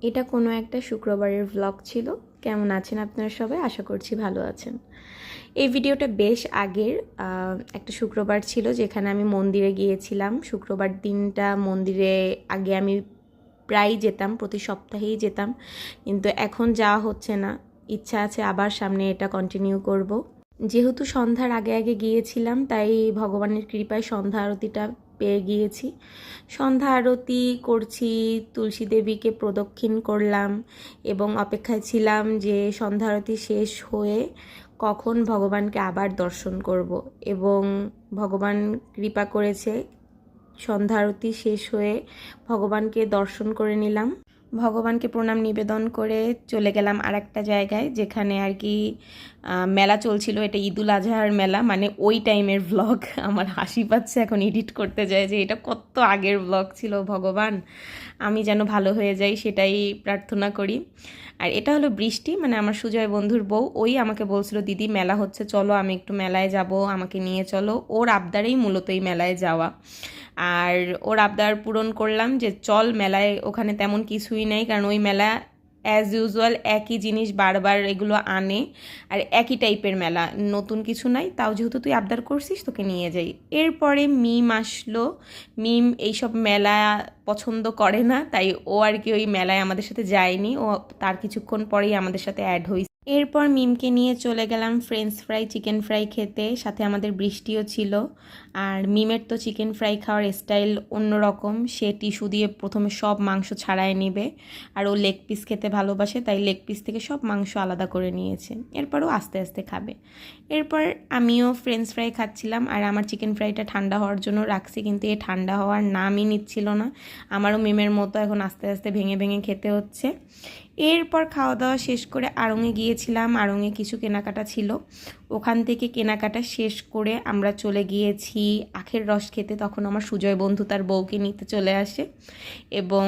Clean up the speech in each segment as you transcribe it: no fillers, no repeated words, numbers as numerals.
এটা কোনো একটা শুক্রবারের ভ্লগ ছিল। কেমন আছেন আপনারা সবাই? আশা করছি ভালো আছেন। এই ভিডিওটা বেশ আগের, একটা শুক্রবার ছিল যেখানে আমি মন্দিরে গিয়েছিলাম। শুক্রবার দিনটা মন্দিরে আগে আমি প্রায় যেতাম, প্রতি সপ্তাহেই যেতাম, কিন্তু এখন যাওয়া হচ্ছে না। ইচ্ছা আছে আবার সামনে এটা কন্টিনিউ করব। যেহেতু সন্ধ্যার আগে আগে গিয়েছিলাম, তাই ভগবানের কৃপায় সন্ধ্যা আরতিটা পেয়ে গিয়েছি। সন্ধ্যা আরতি করছি, তুলসী দেবীকে প্রদক্ষিণ করলাম এবং অপেক্ষায় ছিলাম যে সন্ধ্যা আরতি শেষ হয়ে কখন ভগবানকে আবার দর্শন করব। এবং ভগবান কৃপা করেছে, সন্ধ্যা আরতি শেষ হয়ে ভগবানকে দর্শন করে নিলাম। ভগবানকে প্রণাম নিবেদন করে চলে গেলাম আর একটা জায়গায়, যেখানে আর কি মেলা চলছিল। এটা ঈদুল আজহার মেলা, মানে ওই টাইমের ভ্লগ। আমার হাসি পাচ্ছে এখন এডিট করতে যায় যে এটা কত আগের ভ্লগ ছিল। ভগবান, আমি যেন ভালো হয়ে যাই সেটাই প্রার্থনা করি। আর এটা হলো বৃষ্টি, মানে আমার সুজয় বন্ধুর বউ। ওই আমাকে বলছিল, দিদি মেলা হচ্ছে, চলো আমি একটু মেলায় যাব, আমাকে নিয়ে চলো। ওর আবদারেই মূলত এই মেলায় যাওয়া। আর ওর আবদার পূরণ করলাম যে চল মেলায়। ওখানে তেমন কিছুই নেই, কারণ ওই মেলা অ্যাজ ইউজুয়াল একই জিনিস বারবার এগুলো আনে, আর একই টাইপের মেলা, নতুন কিছু নাই। তাও যেহেতু তুই আবদার করছিস, তোকে নিয়ে যাই। এরপরে মিম আসলো। মিম এইসব মেলা পছন্দ করে না, তাই ও আর কি ওই মেলায় আমাদের সাথে যায়নি। ও তার কিছুক্ষণ পরেই আমাদের সাথে অ্যাড হয়েছে। এরপর মিমকে নিয়ে চলে গেলাম ফ্রেঞ্চ ফ্রাই, চিকেন ফ্রাই খেতে। সাথে আমাদের বৃষ্টিও ছিল। আর মিমের তো চিকেন ফ্রাই খাওয়ার স্টাইল অন্যরকম। সে টিস্যু দিয়ে প্রথমে সব মাংস ছাড়ায় নেবে, আর ও লেগ পিস খেতে ভালোবাসে, তাই লেগ পিস থেকে সব মাংস আলাদা করে নিয়েছে। এরপরও আস্তে আস্তে খাবে। এরপর আমিও ফ্রেঞ্চ ফ্রাই খাচ্ছিলাম, আর আমার চিকেন ফ্রাইটা ঠান্ডা হওয়ার জন্য রাখছি, কিন্তু এ ঠান্ডা হওয়ার নামই নিচ্ছিল না। আমারও মিমের মতো এখন আস্তে আস্তে ভেঙে ভেঙে খেতে হচ্ছে। এরপর খাওয়া দাওয়া শেষ করে আড়ংয়ে গিয়েছিলাম। আড়ংয়ে কিছু কেনাকাটা ছিল, ওখান থেকে কেনাকাটা শেষ করে আমরা চলে গিয়েছি আখের রস খেতে। তখন আমার সুজয় বন্ধু তার বউকে নিতে চলে আসে এবং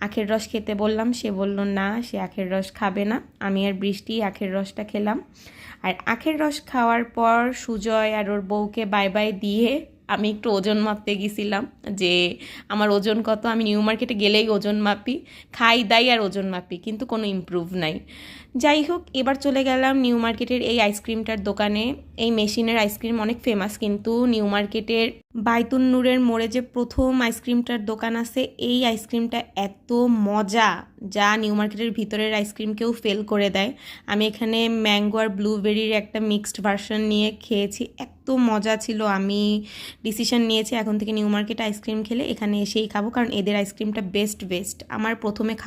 আখের রস খেতে বললাম, সে বলল না, সে আখের রস খাবে না। আমি আর বৃষ্টি আখের রসটা খেলাম। আর আখের রস খাওয়ার পর সুজয় আর ওর বউকে বাই বাই দিয়ে আমি একটু ওজন মাপতে গেছিলাম, যে আমার ওজন কত। আমি নিউ মার্কেটে গেলেই ওজন মাপি, খাই দাই আর ওজন মাপি, কিন্তু কোনো ইমপ্রুভ নাই। যাই হোক, এবার চলে গেলাম নিউ মার্কেটের এই আইসক্রিমটার দোকানে। এই মেশিনের আইসক্রিম অনেক ফেমাস, কিন্তু নিউ মার্কেটের বাইতুন নূরের মোড়ে যে প্রথম আইসক্রিমটার দোকান আছে, এই আইসক্রিমটা এত মজা, যা নিউ মার্কেটের ভিতরের আইসক্রিমকেও ফেল করে দেয়। আমি এখানে ম্যাঙ্গো আর ব্লুবেরির একটা মিক্সড ভার্সন নিয়ে খেয়েছি, এত মজা ছিল। আমি ডিসিশন নিয়েছি এখন থেকে নিউ মার্কেট আইসক্রিম খেলে এখানে এসেই খাবো, কারণ এদের আইসক্রিমটা বেস্ট। আমার প্রথমে খাওয়া